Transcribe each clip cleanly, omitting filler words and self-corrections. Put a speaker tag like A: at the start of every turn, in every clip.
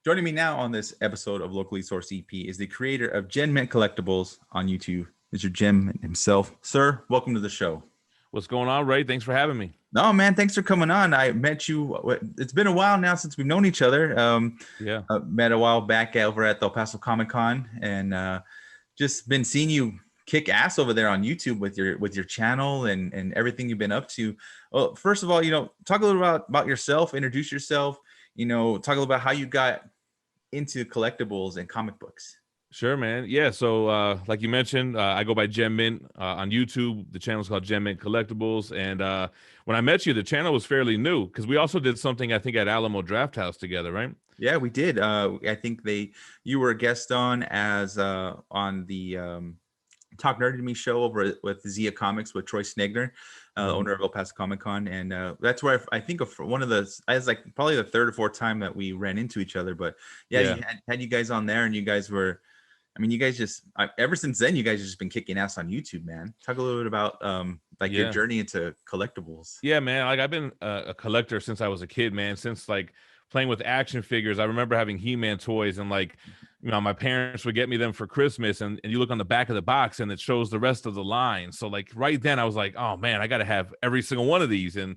A: Joining me now on this episode of Locally Sourced EP is the creator of Gem Mint Collectibles on YouTube, Mr. Gem himself. Sir, welcome to the show.
B: What's going on, Ray? Thanks for having me.
A: No, man, thanks for coming on. I met you. It's been a while now since we've known each other.
B: Yeah.
A: Met a while back over at the El Paso Comic Con, and just been seeing you kick ass over there on YouTube with your channel and everything you've been up to. Well, first of all, talk a little about yourself. Introduce yourself. Talk a little about how you got into collectibles and comic books.
B: Sure, man. Yeah. So, like you mentioned, I go by Gem Mint on YouTube. The channel's called Gem Mint Collectibles. And when I met you, the channel was fairly new because we also did something, I think, at Alamo Draft House together, right?
A: Yeah, we did. I think you were a guest on the Talk Nerdy to Me show over with Zia Comics with Troy Snegner, owner of El Paso Comic Con, and that's where I think of one of the. I was like probably the third or fourth time that we ran into each other, but yeah. You had you guys on there, and you guys were. I mean, you guys just ever since then, you guys have just been kicking ass on YouTube, man. Talk a little bit about your journey into collectibles.
B: Yeah, man. Like I've been a collector since I was a kid, man. Since like playing with action figures. I remember having He-Man toys and like, my parents would get me them for Christmas and you look on the back of the box and it shows the rest of the line. So like right then I was like, oh man, I got to have every single one of these. And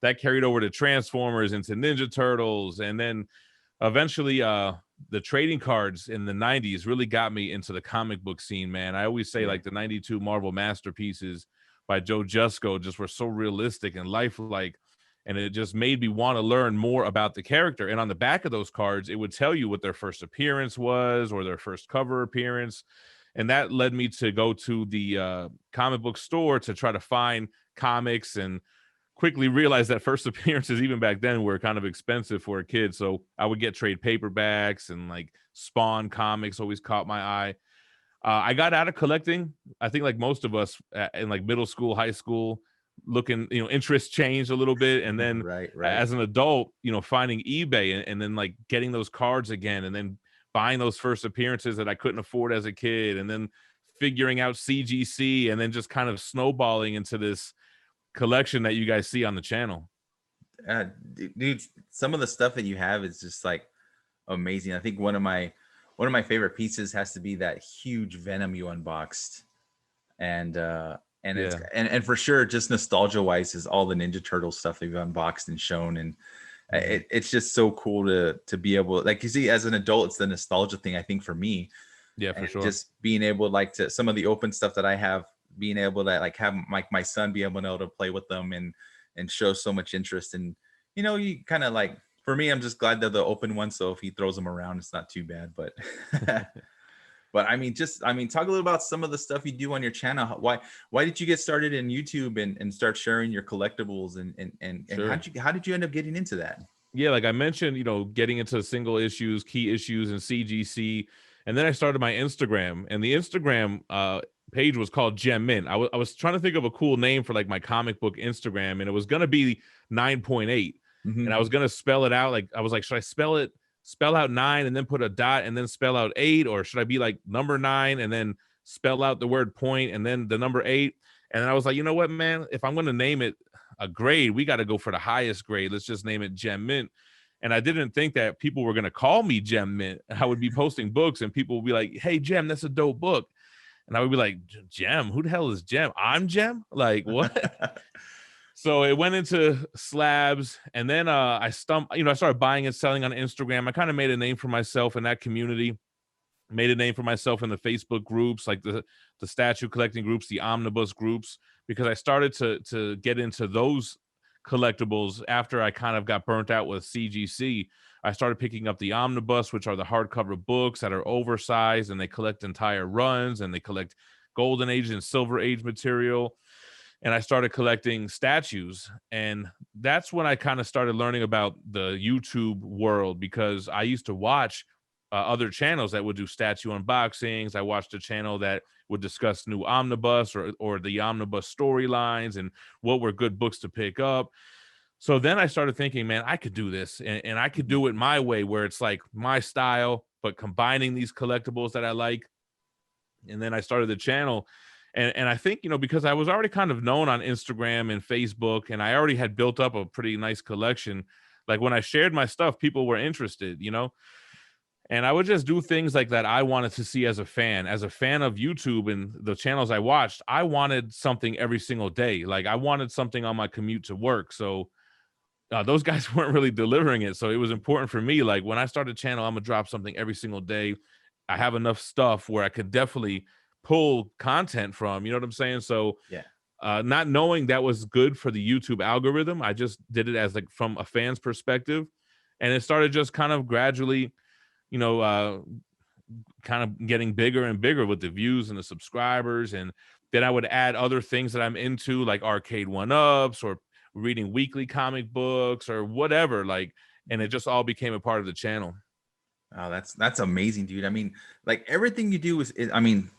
B: that carried over to Transformers, into Ninja Turtles. And then eventually the trading cards in the 90s really got me into the comic book scene, man. I always say like the 92 Marvel masterpieces by Joe Jusko just were so realistic and lifelike. And it just made me want to learn more about the character. And on the back of those cards, it would tell you what their first appearance was or their first cover appearance. And that led me to go to the comic book store to try to find comics, and quickly realized that first appearances, even back then, were kind of expensive for a kid. So I would get trade paperbacks, and like Spawn comics always caught my eye. I got out of collecting, I think like most of us in like middle school, high school, looking, interest changed a little bit. And then
A: right.
B: As an adult, finding eBay and then like getting those cards again, and then buying those first appearances that I couldn't afford as a kid, and then figuring out CGC, and then just kind of snowballing into this collection that you guys see on the channel.
A: Dude, some of the stuff that you have is just like amazing. I think one of my favorite pieces has to be that huge Venom you unboxed, and it's and for sure, just nostalgia wise, is all the Ninja Turtle stuff they've unboxed and shown, and it's just so cool to be able, like, you see, as an adult, it's the nostalgia thing, I think, for me.
B: Yeah, for sure.
A: Just being able to some of the open stuff that I have, being able to like have my son be able to play with them and show so much interest. And you kind of like, for me, I'm just glad they're the open ones, so if he throws them around, it's not too bad. But but talk a little about some of the stuff you do on your channel. Why did you get started in YouTube and start sharing your collectibles, and
B: Sure.
A: how did you end up getting into that?
B: Yeah, like I mentioned, getting into single issues, key issues, and CGC. And then I started my Instagram, and the Instagram page was called Gem Mint. I was trying to think of a cool name for like my comic book Instagram, and it was going to be 9.8. And I was going to spell it out. Like, I was like, should I spell out 9 and then put a dot and then spell out 8? Or should I be like number 9 and then spell out the word point and then the number 8? And then I was like, you know what, man, if I'm going to name it a grade, we got to go for the highest grade. Let's just name it Gem Mint. And I didn't think that people were going to call me Gem Mint. I would be posting books and people would be like, hey, Gem, that's a dope book. And I would be like, Gem? Who the hell is Gem? I'm Gem? Like, what? So it went into slabs, and then I started buying and selling on Instagram. I kind of made a name for myself in that community, made a name for myself in the Facebook groups, like the statue collecting groups, the omnibus groups, because I started to get into those collectibles after I kind of got burnt out with CGC. I started picking up the omnibus, which are the hardcover books that are oversized, and they collect entire runs, and they collect Golden Age and Silver Age material. And I started collecting statues. And that's when I kind of started learning about the YouTube world, because I used to watch other channels that would do statue unboxings. I watched a channel that would discuss new omnibus or the omnibus storylines and what were good books to pick up. So then I started thinking, man, I could do this, and I could do it my way, where it's like my style, but combining these collectibles that I like. And then I started the channel. And I think, because I was already kind of known on Instagram and Facebook, and I already had built up a pretty nice collection, like when I shared my stuff, people were interested, And I would just do things like that I wanted to see as a fan. As a fan of YouTube and the channels I watched, I wanted something every single day. Like I wanted something on my commute to work. So those guys weren't really delivering it. So it was important for me. Like when I start a channel, I'm gonna drop something every single day. I have enough stuff where I could definitely pull content from. You know what I'm saying? So
A: Yeah.
B: not knowing that was good for the YouTube algorithm, I just did it as like from a fan's perspective, and it started just kind of gradually, you know, kind of getting bigger and bigger with the views and the subscribers. And then I would add other things that I'm into, like arcade one-ups or reading weekly comic books or whatever. Like, and it just all became a part of the channel.
A: Oh, that's amazing, dude. I mean, like everything you do I mean,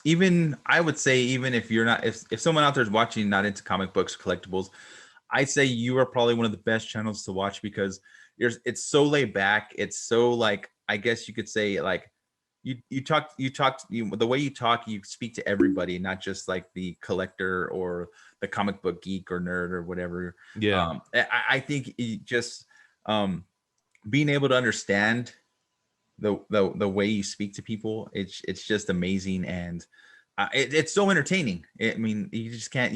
A: even I would say even if you're not if someone out there is watching not into comic books or collectibles, I say you are probably one of the best channels to watch because it's so laid back. It's so like I guess you could say like the way you talk, you speak to everybody, not just like the collector or the comic book geek or nerd or whatever.
B: Yeah.
A: I think just being able to understand the way you speak to people, it's just amazing. And it's so entertaining. I mean, you just can't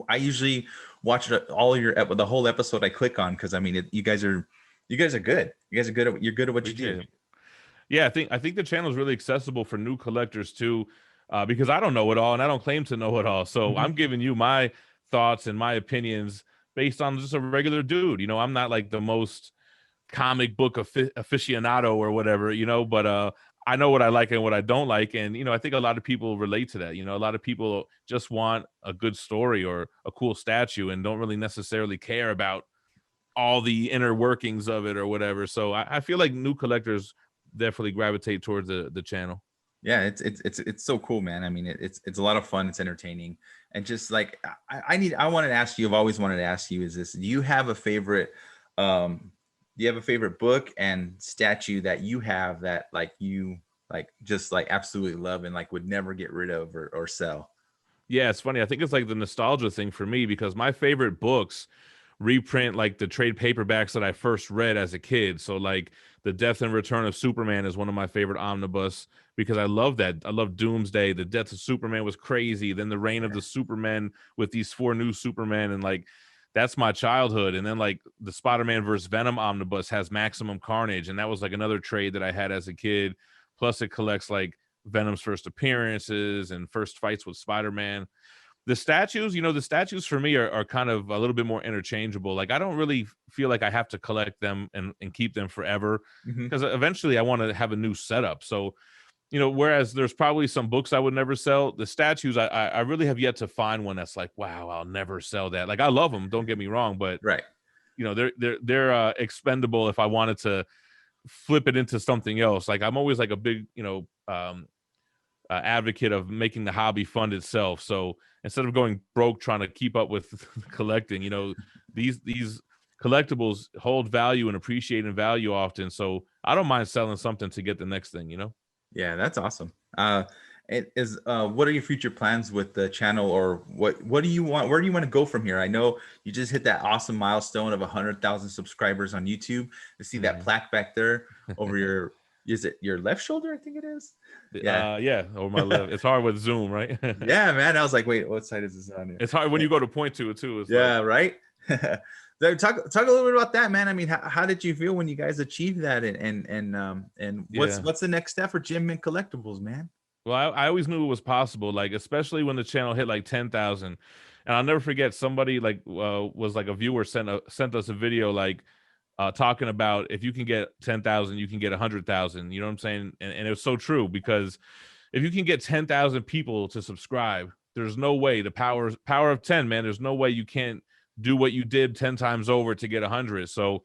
A: I usually watch all your the whole episode I click on because I mean you guys are good. You guys are good at you're good at what you do.
B: Yeah, I think the channel is really accessible for new collectors too, because I don't know it all and I don't claim to know it all. So
A: Mhm.
B: I'm giving you my thoughts and my opinions based on just a regular dude. You know, I'm not like the most comic book aficionado or whatever, but I know what I like and what I don't like. And, I think a lot of people relate to that. A lot of people just want a good story or a cool statue and don't really necessarily care about all the inner workings of it or whatever. So I feel like new collectors definitely gravitate towards the channel.
A: Yeah, it's so cool, man. I mean, it's a lot of fun. It's entertaining, and just like I wanted to ask you. I've always wanted to ask you: is this? Do you have a favorite? Do you have a favorite book and statue that you have that like you like just like absolutely love and like would never get rid of or sell?
B: Yeah, it's funny. I think it's like the nostalgia thing for me because my favorite books reprint like the trade paperbacks that I first read as a kid. So like The Death and Return of Superman is one of my favorite omnibus because I love that. I love Doomsday. The Death of Superman was crazy. Then the Reign of the Supermen with these four new Supermen, and like that's my childhood. And then like the Spider-Man versus Venom omnibus has Maximum Carnage, and that was like another trade that I had as a kid. Plus it collects like Venom's first appearances and first fights with Spider-Man. The statues for me are kind of a little bit more interchangeable. Like I don't really feel like I have to collect them and keep them forever
A: Hmm.
B: because eventually I want to have a new setup. So, whereas there's probably some books I would never sell, the statues I really have yet to find one that's like, wow, I'll never sell that. Like I love them, don't get me wrong, but
A: Right.
B: they're expendable if I wanted to flip it into something else. Like I'm always like a big, advocate of making the hobby fund itself. So instead of going broke trying to keep up with collecting, these collectibles hold value and appreciate in value often. So I don't mind selling something to get the next thing.
A: Yeah, that's awesome. It is. What are your future plans with the channel, or what do you want? Where do you want to go from here? I know you just hit that awesome milestone of 100,000 subscribers on YouTube. To see that
B: Mhm.
A: plaque back there over your, is it your left shoulder? I think it is. Yeah,
B: Yeah, over my left. It's hard with Zoom, right?
A: yeah, man. I was like, wait, what side is this on here?
B: It's hard when you go to point to it too. It's like,
A: Yeah, right. So talk a little bit about that, man. I mean, how did you feel when you guys achieved that, and
B: yeah.
A: what's the next step for Gem Mint Collectibles, man?
B: Well, I always knew it was possible, like especially when the channel hit like 10,000. And I'll never forget somebody like was like a viewer sent us a video like talking about if you can get 10,000, you can get 100,000. You know what I'm saying? And it was so true because if you can get 10,000 people to subscribe, there's no way the power of 10, man. There's no way you can't do what you did 10 times over to get 100. So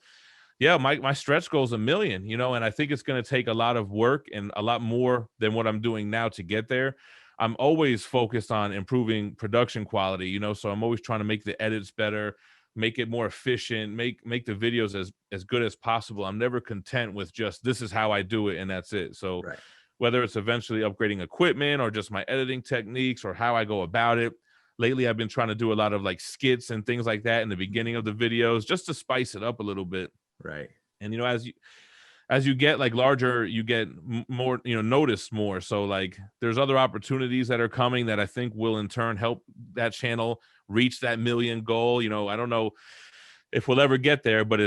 B: yeah, my stretch goal is 1 million, and I think it's going to take a lot of work and a lot more than what I'm doing now to get there. I'm always focused on improving production quality, so I'm always trying to make the edits better, make it more efficient, make the videos as good as possible. I'm never content with just this is how I do it and that's it. So
A: Right.
B: whether it's eventually upgrading equipment or just my editing techniques or how I go about it. Lately, I've been trying to do a lot of like skits and things like that in the beginning of the videos just to spice it up a little bit.
A: Right.
B: And as you get like larger, you get more, noticed more. So like there's other opportunities that are coming that I think will in turn help that channel reach that million goal. I don't know if we'll ever get there, but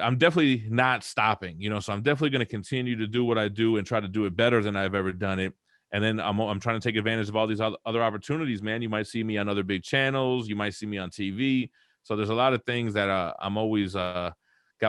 B: I'm definitely not stopping, so I'm definitely going to continue to do what I do and try to do it better than I've ever done it. And then I'm trying to take advantage of all these other opportunities, man. You might see me on other big channels. You might see me on TV. So there's a lot of things that I'm always got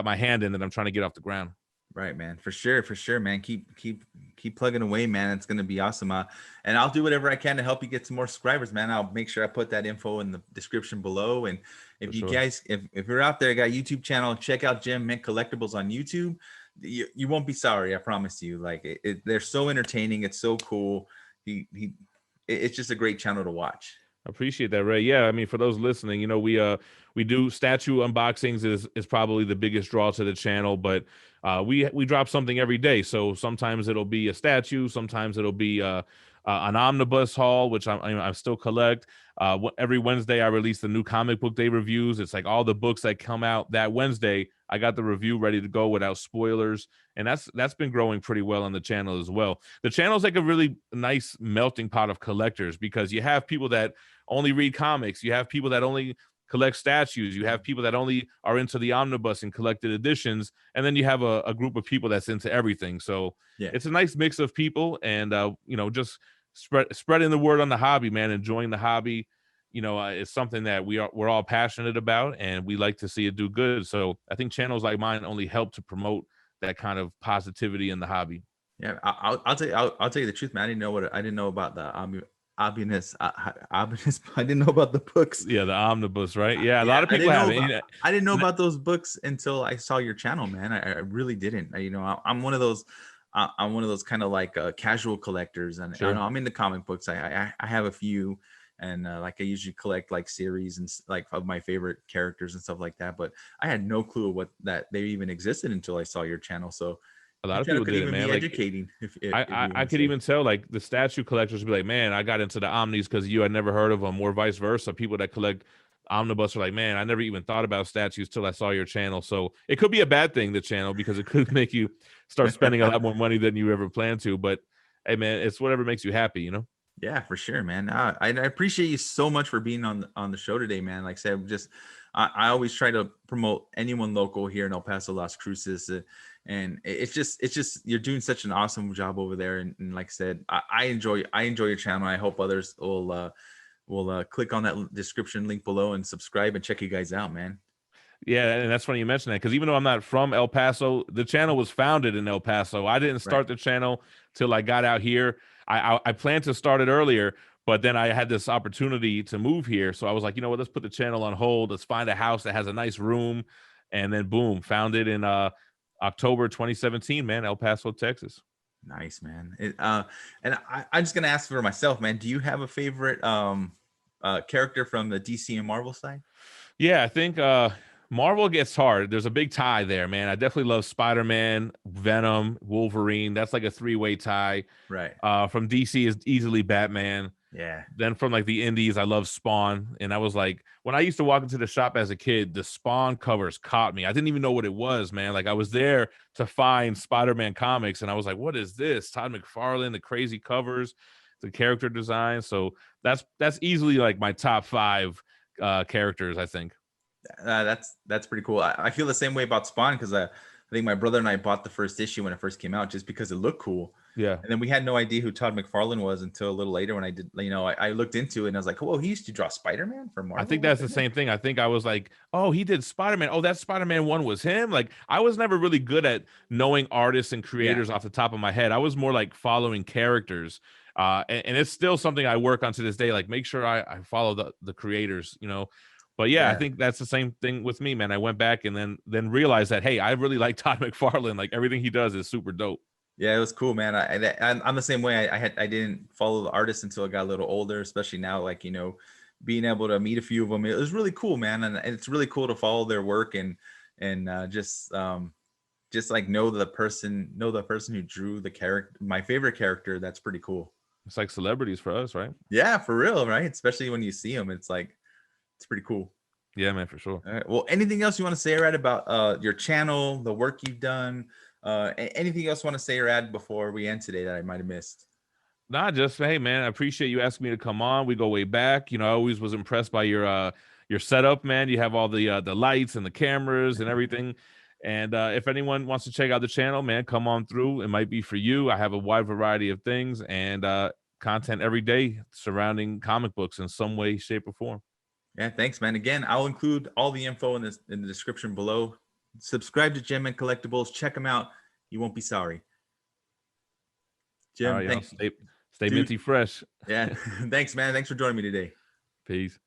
B: my hand in that I'm trying to get off the ground.
A: Right, man. For sure, man. Keep plugging away, man. It's gonna be awesome. And I'll do whatever I can to help you get some more subscribers, man. I'll make sure I put that info in the description below. And if
B: For
A: you
B: sure.
A: guys, if you're out there, got a YouTube channel, check out Gem Mint Collectibles on YouTube. You won't be sorry, I promise you. Like they're so entertaining. It's so cool. It's just a great channel to watch.
B: Appreciate that, Ray. Yeah, I mean, for those listening, we do statue unboxings is probably the biggest draw to the channel, but we drop something every day. So sometimes it'll be a statue, sometimes it'll be an omnibus haul, which I still collect. Every Wednesday I release the new comic book day reviews. It's like all the books that come out that Wednesday, I got the review ready to go without spoilers, and that's been growing pretty well on the channel as well. The channel's like a really nice melting pot of collectors because you have people that only read comics, you have people that only collect statues, you have people that only are into the omnibus and collected editions, and then you have a group of people that's into everything. So
A: Yeah.
B: it's a nice mix of people, and just spreading the word on the hobby, man. Enjoying the hobby, it's something that we're all passionate about, and we like to see it do good. So I think channels like mine only help to promote that kind of positivity in the hobby.
A: Yeah, I'll tell you the truth, man. I didn't know about the Obinus. I didn't know about the books.
B: Yeah, the omnibus, right? Yeah, a
A: Yeah,
B: lot of people have it.
A: I didn't know about those books until I saw your channel, man. I really didn't. I'm one of those. I'm one of those kind of like casual collectors, and
B: Sure.
A: I'm into comic books. I have a few, and like I usually collect like series and like of my favorite characters and stuff like that. But I had no clue what that they even existed until I saw your channel. So
B: A
A: your
B: lot of
A: channel
B: people
A: could
B: did it,
A: even
B: man.
A: be
B: Like
A: educating. If you
B: I
A: want to
B: could
A: say.
B: even tell like the statue collectors would be like, man, I got into the omnis because you had never heard of them, or vice versa. People that collect omnibus are like, man, I never even thought about statues till I saw your channel. So it could be a bad thing, the channel, because it could make you start spending a lot more money than you ever planned to. But hey, man, it's whatever makes you happy.
A: Yeah, for sure, man. I appreciate you so much for being on the show today, man. Like I said, I always try to promote anyone local here in El Paso, Las Cruces, and it's just you're doing such an awesome job over there. And like I said, I enjoy your channel. I hope others will click on that description link below and subscribe and check you guys out, man.
B: Yeah, and that's funny you mention that because even though I'm not from El Paso, the channel was founded in El Paso. I didn't
A: Right.
B: start the channel till I got out here. I planned to start it earlier, but then I had this opportunity to move here. So I was like, you know what, let's put the channel on hold. Let's find a house that has a nice room. And then boom, found it in October 2017, man, El Paso, Texas.
A: Nice, man. And I'm just gonna ask for myself, man. Do you have a favorite character from the DC and Marvel side?
B: Yeah, I think Marvel gets hard. There's a big tie there, man. I definitely love Spider-Man, Venom, Wolverine. That's like a three-way tie.
A: Right.
B: From DC is easily Batman.
A: Yeah.
B: Then from like the indies, I love Spawn. And I was like, when I used to walk into the shop as a kid, the Spawn covers caught me. I didn't even know what it was, man. Like I was there to find Spider-Man comics, and I was like, what is this? Todd McFarlane, the crazy covers, the character design. So that's easily like my top 5 characters, I think.
A: That's pretty cool. I feel the same way about Spawn because I think my brother and I bought the first issue when it first came out just because it looked cool.
B: Yeah.
A: And then we had no idea who Todd McFarlane was until a little later when I did, I looked into it and I was like, oh, he used to draw Spider-Man for Marvel.
B: I think that's the same thing. I think I was like, oh, he did Spider-Man. Oh, that Spider-Man one was him. Like I was never really good at knowing artists and creators off the top of my head. I was more like following characters. And it's still something I work on to this day. Like make sure I follow the creators. But yeah, I think that's the same thing with me, man. I went back and then realized that, hey, I really like Todd McFarlane. Like everything he does is super dope.
A: Yeah, it was cool, man. I'm the same way. I didn't follow the artists until I got a little older, especially now, like, being able to meet a few of them. It was really cool, man. And it's really cool to follow their work and just like know the person who drew the character, my favorite character. That's pretty cool.
B: It's like celebrities for us, right?
A: Yeah, for real, right? Especially when you see them, it's pretty cool.
B: Yeah, man, for sure.
A: All right. Well, anything else you want to say, right, about your channel, the work you've done, Anything else you want to say or add before we end today that I might have missed?
B: Nah, just hey man, I appreciate you asking me to come on. We go way back. You know, I always was impressed by your setup, man. You have all the lights and the cameras and everything. And if anyone wants to check out the channel, man, come on through. It might be for you. I have a wide variety of things and content every day surrounding comic books in some way, shape, or form.
A: Yeah, thanks, man. Again, I'll include all the info in this in the description below. Subscribe to Gem Mint Collectibles. Check them out. You won't be sorry.
B: All
A: Jim,
B: right, y'all.
A: thank
B: Stay
A: dude.
B: minty fresh.
A: Yeah, thanks, man. Thanks for joining me today.
B: Peace.